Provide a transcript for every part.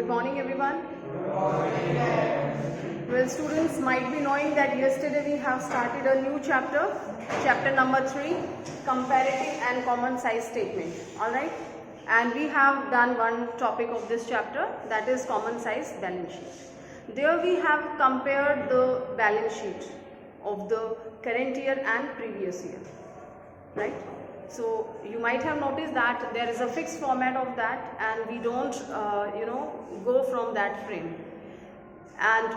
Good morning, everyone. Well, students might be knowing that yesterday we have started a new chapter, chapter number 3, comparative and common size statement. All right, and we have done one topic of this chapter, that is common size balance sheet. There we have compared the balance sheet of the current year and previous year, right? So you might have noticed that there is a fixed format of that, and we don't go from that frame, and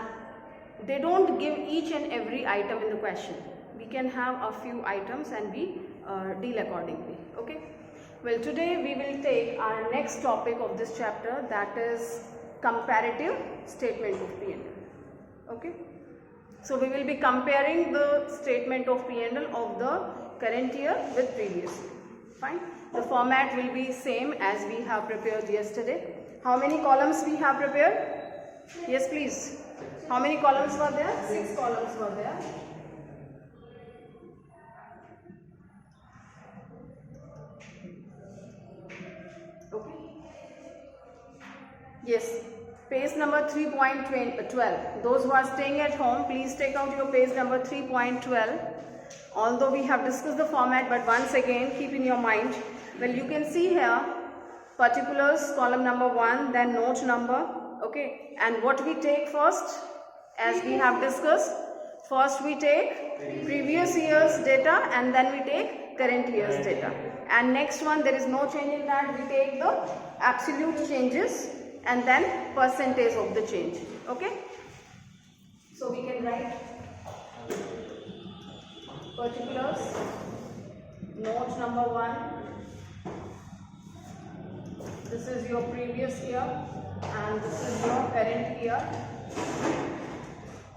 they don't give each and every item in the question. We can have a few items and we deal accordingly. Okay, well, today we will take our next topic of this chapter, that is comparative statement of P&L. Okay, so we will be comparing the statement of P&L of the current year with previous year. Fine. The format will be same as we have prepared yesterday. How many columns we have prepared? Yes, please. How many columns were there? 6 columns were there. Okay. Yes. Page number 3.12. Those who are staying at home, please take out your page number 3.12. Although we have discussed the format, but once again keep in your mind. Well, you can see here particulars, column number 1, then note number. Okay, and what we take first, as we have discussed, first we take previous year's data and then we take current year's data, and next one there is no change in that, we take the absolute changes and then percentage of the change. Okay, so we can write particulars, note number 1, this is your previous year and this is your current year.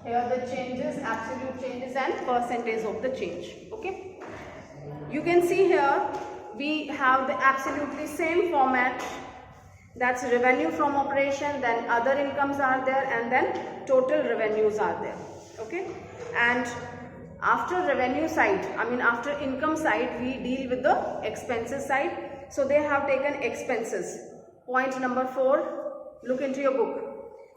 Here the changes, absolute changes and percentage of the change. Okay, you can see here we have the absolutely same format, that's revenue from operation, then other incomes are there, and then total revenues are there. Okay, and after revenue side, after income side, we deal with the expenses side. So they have taken expenses. Point number 4, look into your book.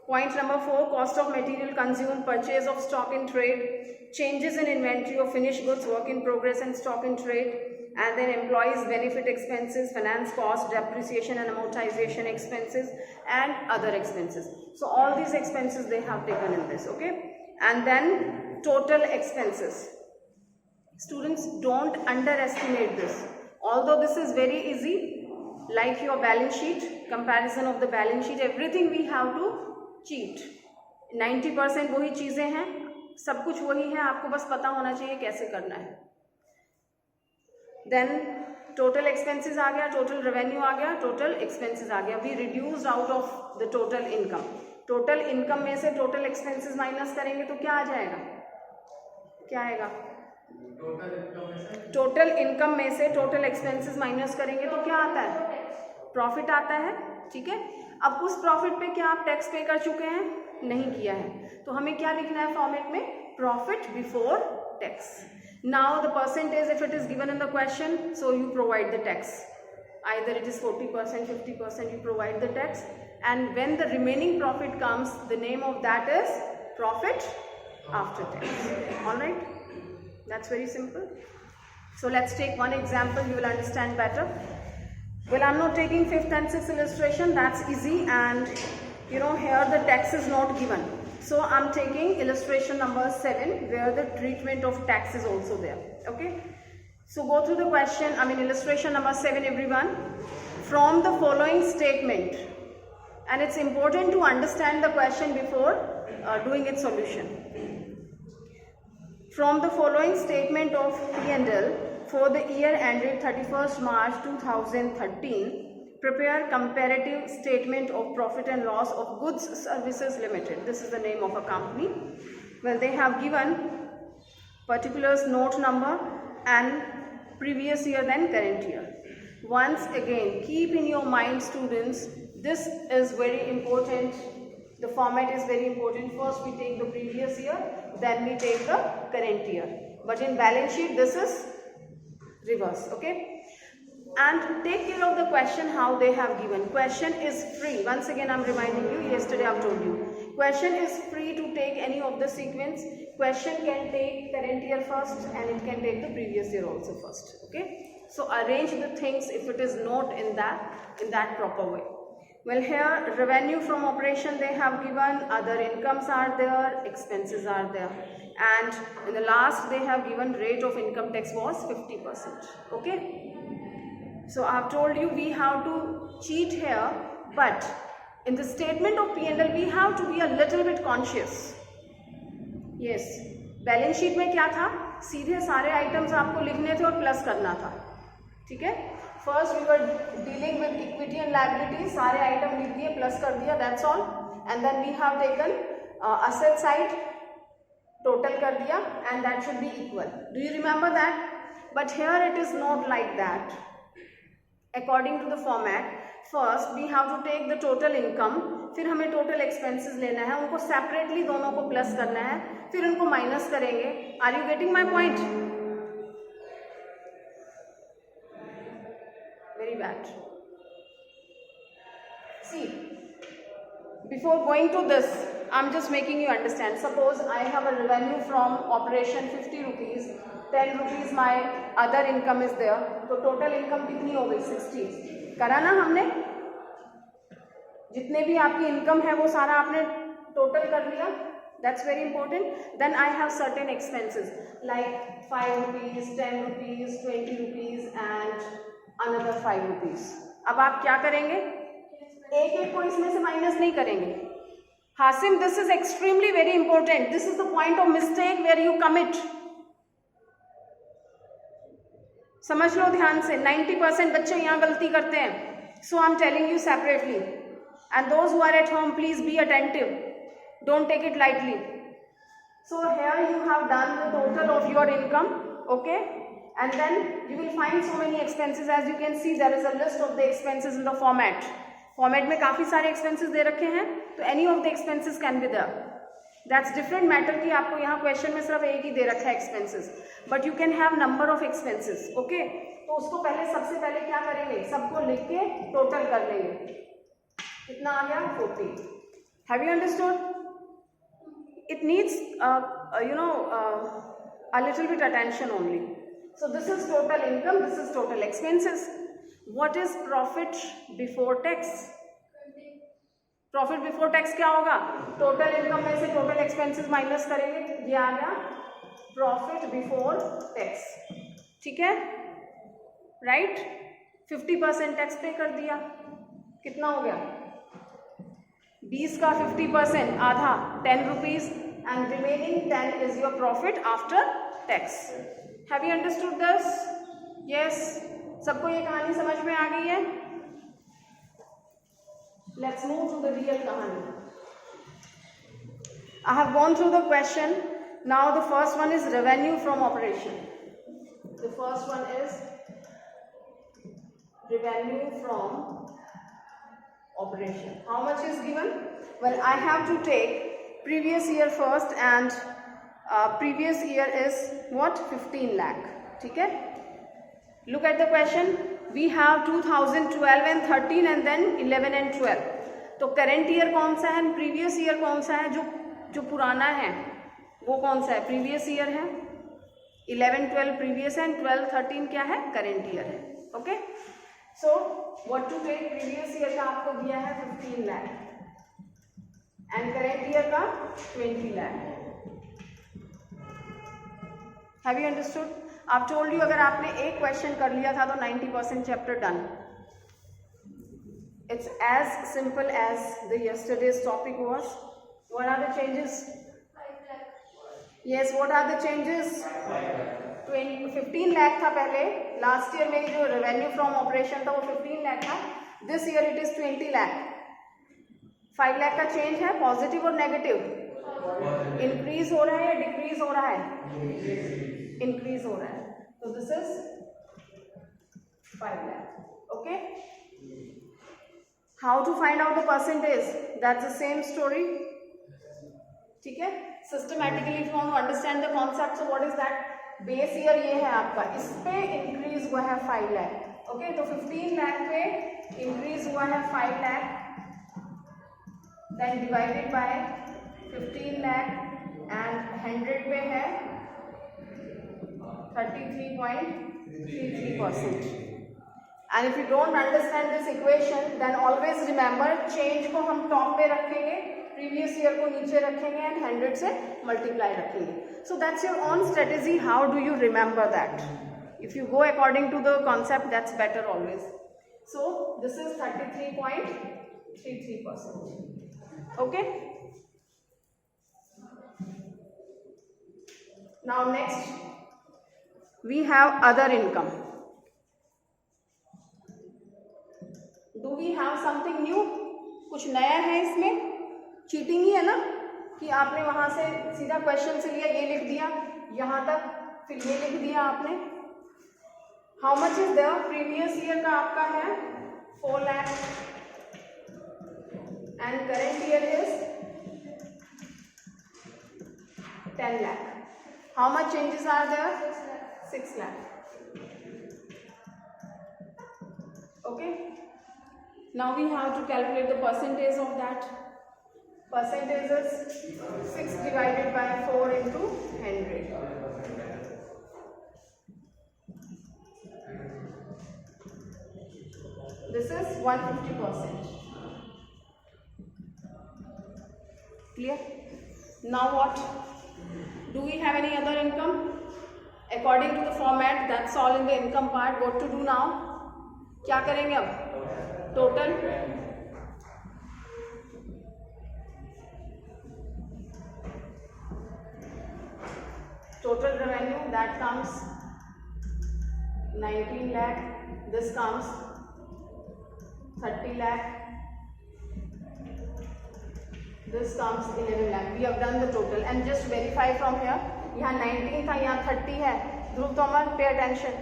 Point number 4, cost of material consumed, purchase of stock in trade, changes in inventory of finished goods, work in progress and stock in trade, and then employees benefit expenses, finance cost, depreciation and amortization expenses, and other expenses. So all these expenses they have taken in this. Okay, and then total expenses. Students, don't underestimate this. Although this is very easy, like your balance sheet, comparison of the balance sheet, everything we have to cheat. 90% वही चीजें हैं, सब कुछ वही है, आपको बस पता होना चाहिए कैसे करना है. Then total expenses आ गया, total revenue आ गया, total expenses आ गया. We reduced out of the total income. Total income में से टोटल एक्सपेंसेस माइनस करेंगे तो क्या आ जाएगा? क्या आएगा? टोटल इनकम में से टोटल एक्सपेंसेस माइनस करेंगे तो क्या आता है? प्रॉफिट आता है. ठीक है, अब उस प्रॉफिट पे क्या आप टैक्स पे कर चुके हैं? नहीं किया है, तो हमें क्या लिखना है फॉर्मेट में? Profit before tax. Now the percentage if it is given in the question, so you provide the tax. Either it is 40%, 50%, you provide the tax, and when the remaining profit comes, the name of that is profit after tax. Alright, that's very simple. So let's take one example, you will understand better. Well, I'm not taking 5th and 6th illustration, that's easy, and here the tax is not given. So I'm taking illustration number 7 where the treatment of tax is also there. Okay, so go through the question, illustration number 7, everyone. From the following statement, and it's important to understand the question before doing its solution. From the following statement of P&L for the year ended 31st March 2013, prepare comparative statement of profit and loss of Goods Services Limited. This is the name of a company. Well, they have given particulars, note number, and previous year then current year. Once again, keep in your mind, students, this is very important. The format is very important. First we take the previous year, then we take the current year. But in balance sheet, this is reverse. Okay, and take care of the question how they have given. Question is free. Once again I'm reminding you, yesterday I've told you, question is free to take any of the sequence. Question can take current year first and it can take the previous year also first. Okay, so arrange the things if it is not in that proper way. Well, here revenue from operation they have given, other incomes are there, expenses are there, and in the last they have given rate of income tax was 50%. Okay, so I have told you we have to cheat here, but in the statement of P&L we have to be a little bit conscious. Yes, balance sheet में क्या था, सीधे सारे items आपको लिखने थे और plus करना था. ठीक है, first we were dealing with equity and liability, सारे आइटम लिख दिए, प्लस कर दिया, that's all. And then we have taken asset side, total कर दिया, and that should be equal. Do you remember that? But here it is not like that. According to the format, first we have to take the total income, फिर हमें total expenses लेना है, उनको separately दोनों को plus करना है, फिर उनको minus करेंगे. Are you getting my point? Very bad. See, before going to this, I'm just making you understand. Suppose I have a revenue from operation 50 rupees, 10 rupees my other income is there, तो total income कितनी हो गई? 60. करा ना हमने? जितने भी आपकी income है वो सारा आपने total कर लिया. That's very important. Then I have certain expenses like 5 rupees, 10 rupees, 20 rupees and another 5 rupees. अब आप क्या करेंगे? एक एक को इसमें से माइनस नहीं करेंगे. Hashim, this is extremely very important. This is the point of mistake where you commit. समझ लो ध्यान से, 90% बच्चे यहाँ गलती करते हैं. So I am telling you separately, and those who are at home please be attentive, don't take it lightly. So here you have done the total of your income. Okay, and then you will find so many expenses. As you can see there is a list of the expenses in the format में काफ़ी सारे expenses दे रखे हैं, तो any of the expenses can be there. That's different matter कि आपको यहाँ क्वेश्चन में सिर्फ एक ही दे रखा है expenses, but you can have number of expenses. Okay, तो उसको पहले सबसे पहले क्या करेंगे, सबको लिख के टोटल कर लेंगे. कितना आ गया? 40. Have you understood? It needs a little bit attention only. So this is total income, this is total expenses. What is profit before tax? Profit before tax क्या होगा? टोटल इनकम में से टोटल एक्सपेंसेस माइनस करेंगे, ये आ गया profit before tax. ठीक है, right. 50% tax पे कर दिया, कितना हो गया? 20 का 50%, आधा 10 rupees, and remaining 10 is your profit after tax. Have you understood this? Yes, सबको ये कहानी समझ में आ गई है? Let's move to the real kahani. I have gone through the question. Now the first one is revenue from operation. The first one is revenue from operation. How much is given? Well, I have to take previous year first, and previous year is what? 15 lakh. ठीक है? Look at the question. We have 2012 and 13 and then 11 and 12. तो current year कौन सा है, previous year कौन सा है? जो पुराना है वो कौन सा है? प्रीवियस ईयर है. 11 12 प्रीवियस है, एंड 12 13 क्या है? करंट ईयर है. Okay, so what to take? Previous year का आपको दिया है 15 लाख एंड करंट ईयर का 20 लाख. Have you understood? आप टोल्ड यू, अगर आपने एक क्वेश्चन कर लिया था तो 90% chapter done. It's as simple as the yesterday's topic was. What are the changes? Yes, what are the changes? 15 lakh था पहले. लास्ट ईयर मेरी जो रेवेन्यू फ्रॉम ऑपरेशन था वो 15 लाख था. This year it is 20 lakh. 5 lakh का चेंज है, पॉजिटिव और नेगेटिव? इंक्रीज हो रहा है या डिक्रीज हो रहा है? इंक्रीज हो रहा है. तो this is 5 lakh. Okay, how to find out the percentage? That's the same story. ठीक है, systematically if you want to understand the concept, so what is that? Base year ये है आपका, इस पे इंक्रीज हुआ है 5 लाख. ओके, तो 15 लाख पे इंक्रीज हुआ है 5 lakh, then divided by 15 lakh and 100 पे है 33.33%. And if you don't understand this equation, then always remember change को हम टॉप पे रखेंगे, previous year को नीचे रखेंगे and 100 से multiply रखेंगे. So that's your own strategy. How do you remember that? If you go according to the concept, that's better always. So this is 33.33%. Okay. Now next we have other income. Do we have something new? कुछ नया है इसमें? Cheating ही है ना कि आपने वहां से सीधा क्वेश्चन से लिया, ये लिख दिया यहाँ तक, फिर ये लिख दिया आपने. How much is there? Previous year का आपका है 4 lakh and current year is 10 lakh. How much changes are there? 6 lakh. Okay. Now we have to calculate the percentage of that. Percentage is 6 divided by 4 into 100. This is 150%. Clear? Now what? Do we have any other income? According to the format, that's all in the income part. What to do now? क्या करेंगे अब? Total revenue that comes 19 lakh, this comes 30 lakh, this comes 11 lakh. We have done the total and just verify from here. यहाँ 19 था, यहाँ 30 है. ध्रुव Tomar, pay attention.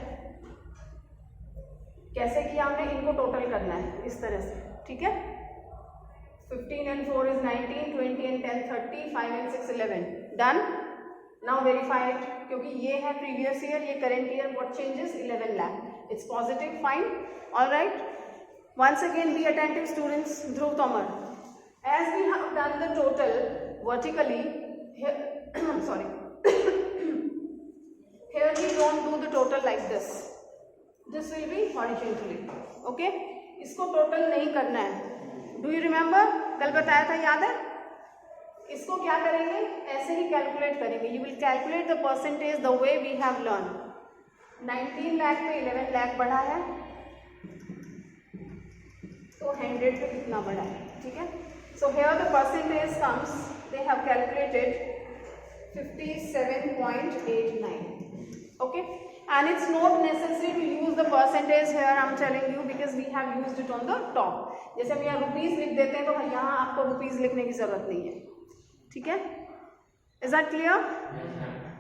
कैसे किया हमने? इनको टोटल करना है इस तरह से, ठीक है. 15 and 4 is 19, 20 and 10 30, 5 and 6 11. Done. Now verify it, क्योंकि ये है previous year, ये current year. What changes? 11 lakh. It's positive. Fine. All right. Once again, be attentive, students. Dhruv Tomar. As we have done the total vertically, here sorry. Here we don't do the total like this. This will be horizontally. Okay? इसको total नहीं करना है. Do you remember? कल बताया था, याद है? इसको क्या करेंगे? ऐसे ही कैलकुलेट करेंगे. You will calculate the percentage the way we have learned. 19 lakh पे 11 लाख बढ़ा है, तो 100 पे कितना बढ़ा है, ठीक है. So here the percentage comes, they have calculated 57.89. Okay. And it's not necessary to use the percentage here, I'm telling you, because we have used it on the top. जैसे हम यहाँ रुपीस लिख देते हैं, तो यहाँ आपको रुपीस लिखने की जरूरत नहीं है, ठीक है. Is that clear?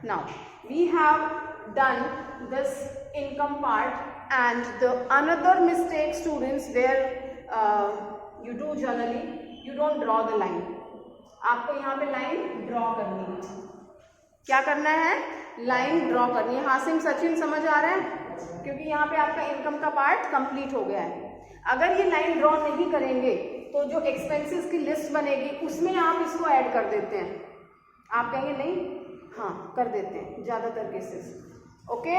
Now we have done this income part, and the another mistake, students, where you do generally, you don't draw the line. आपको यहाँ पे लाइन ड्रॉ करनी है. क्या करना है? लाइन ड्रॉ करनी है. हासिम, सचिन, समझ आ रहा है? क्योंकि यहाँ पे आपका इनकम का पार्ट कंप्लीट हो गया है. अगर ये लाइन ड्रॉ नहीं करेंगे तो जो एक्सपेंसेस की लिस्ट बनेगी उसमें आप इसको ऐड कर देते हैं. आप कहेंगे नहीं, हाँ कर देते हैं ज़्यादातर केसेस. ओके,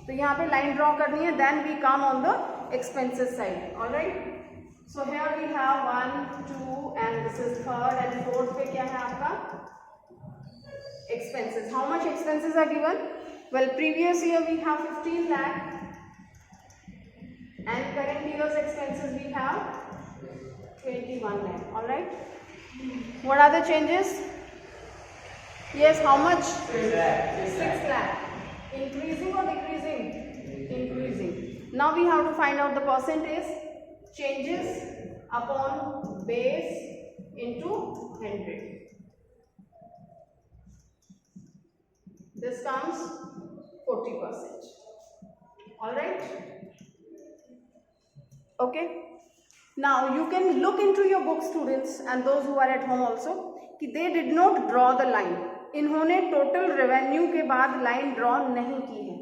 तो यहाँ पे लाइन ड्रॉ करनी है, then we come on the expenses side. Alright. So here we have 1 2 and this is third and fourth पे क्या है आपका? Expenses. How much expenses are given? Well, previous year we have 15 lakh and current year's expenses we have 21 lakh. All right. What are the changes? Yes, how much? 6 lakh. Increasing or decreasing? Increasing. Now we have to find out the percentage. Changes upon base into 100. This comes 40%. All right. Okay. Now you can look into your book, students, and those who are at home also, कि they did not draw the line. इन्होंने total revenue के बाद line draw नहीं की है.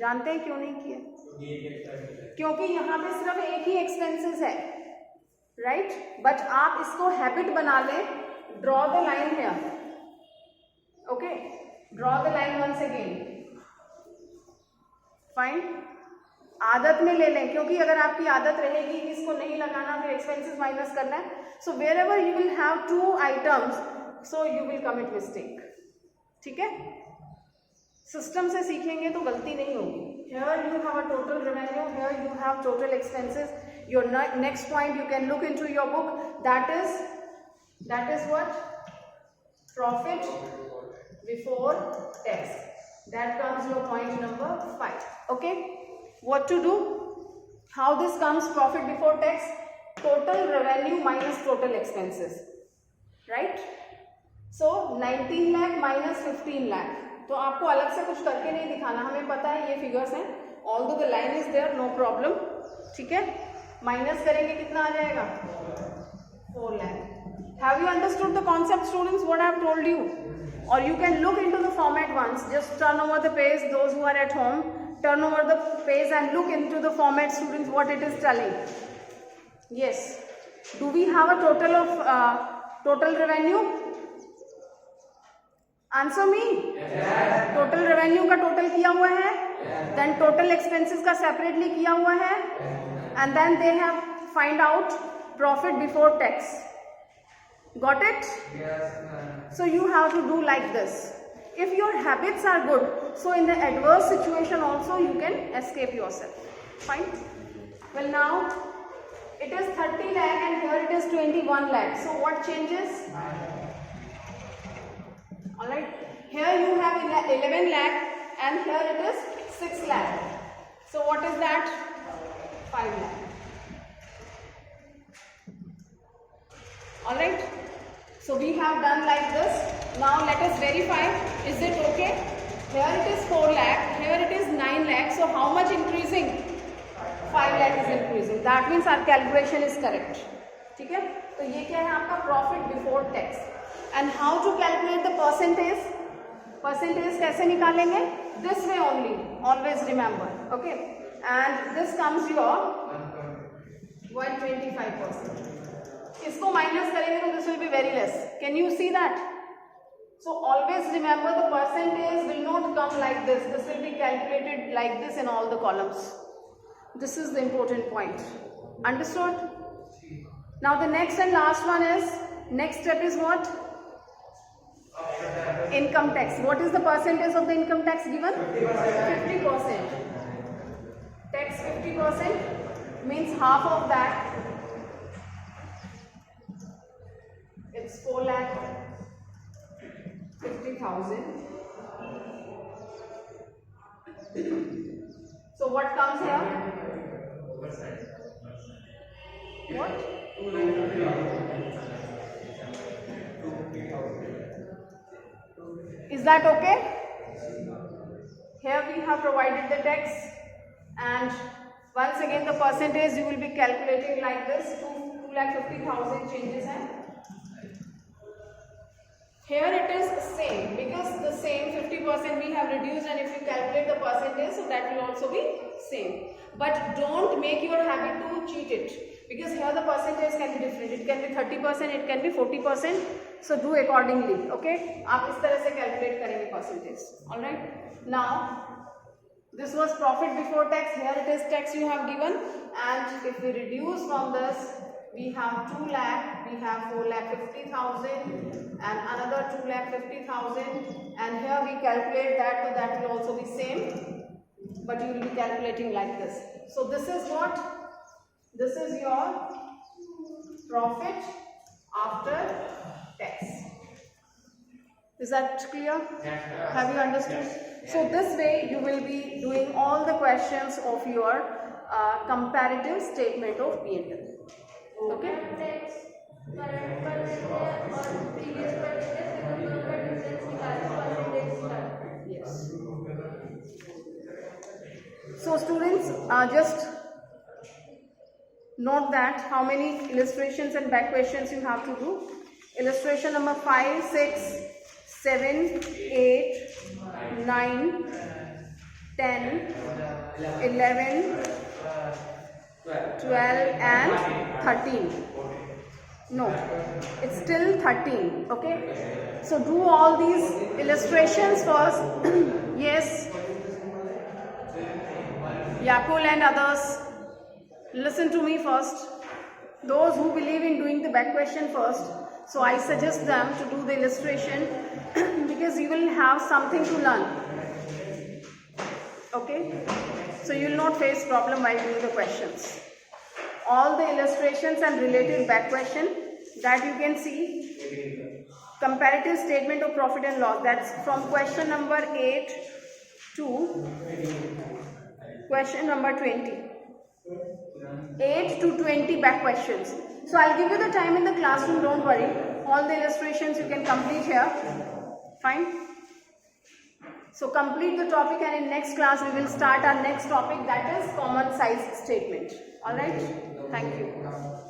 जानते हैं क्यों नहीं की है? क्योंकि यहाँ पे सिर्फ एक ही एक्सपेंसेस है, राइट? बट आप इसको हैबिट बना लें, draw the line here, okay, draw the line once again, fine. आदत में ले लें, क्योंकि अगर आपकी आदत रहेगी कि इसको नहीं लगाना, फिर एक्सपेंसेस माइनस करना है, so wherever you will have two items, so you will commit mistake, ठीक है? सिस्टम से सीखेंगे तो गलती नहीं होगी। Here you have a total revenue, here you have total expenses. Your next point you can look into your book, that is what? Profit before tax. That comes your point number 5. Okay, what to do? How this comes profit before tax? Total revenue minus total expenses, right? So 19 lakh minus 15 lakh. तो आपको अलग से कुछ करके नहीं दिखाना, हमें पता है ये फिगर्स हैं, although the line is there, no problem, ठीक है? माइनस करेंगे कितना आ जाएगा? 4 lakh. Have you understood the concept students, what I have told you? और you can look into the format once, just turn over the page, those who are at home, turn over the page and look into the format students, what it is telling. Yes, do we have a total of total revenue? Answer me. Total revenue का total किया हुआ है, then total expenses का separately किया हुआ है, and then they have find out profit before tax. Got it? So you have to do like this. If your habits are good, so in the adverse situation also you can escape yourself. Fine. Well, now it is 30 lakh and here it is 21 lakh. So what changes? Alright, here you have 11 lakh and here it is 6 lakh. So what is that? 5 lakh. Alright, so we have done like this. Now let us verify, is it okay? Here it is 4 lakh, here it is 9 lakh. So how much increasing? 5 lakh is increasing. That means our calculation is correct. ठीक है? तो ये क्या है आपका profit before tax. And how to calculate the percentage? Percentage कैसे निकालेंगे? This way only. Always remember. Okay. And this comes your 125%. इसको minus करेंगे तो this will be very less. Can you see that? So always remember the percentage will not come like this. This will be calculated like this in all the columns. This is the important point. Understood? Now the next and last one is, next step is what? Income tax. What is the percentage of the income tax given? 50%. Tax 50% means half of that. It's 4,50,000. So what comes here? What? Is that okay? Here we have provided the tax, and once again the percentage you will be calculating like this. 2,50,000 changes हैं. Here it is same, because the same 50% we have reduced, and if you calculate the percentage, so that will also be same. But don't make your habit to cheat it, because here the percentage can be different. It can be 30%, it can be 40%. So do accordingly. Okay? आप इस तरह से calculate करेंगे percentage. All right? Now this was profit before tax. Here it is tax you have given, and if we reduce from this, we have 2 lakh, we have 4,50,000, and another 2,50,000, and here we calculate that, so that will also be same, but you will be calculating like this. So this is what? This is your profit after tax. Is that clear? Yes. Have you understood? Yes. So this way you will be doing all the questions of your comparative statement of P&L. Okay? Yes. So students, just note that how many illustrations and back questions you have to do. Illustration number 5, 6, 7, 8, 9, 10, 11, 12 and 13. No, it's still 13. Okay. So do all these illustrations first. Yes. Yakul and others, listen to me first. Those who believe in doing the back question first, so I suggest them to do the illustration because you will have something to learn. Okay, so you will not face problem while doing the questions. All the illustrations and related back question that you can see, comparative statement of profit and loss, that's from question number 8 to question number 20. 8 to 20 back questions. So I'll give you the time in the classroom, don't worry. All the illustrations you can complete here. Fine. So complete the topic, and in next class we will start our next topic, that is common size statement. Alright. Thank you.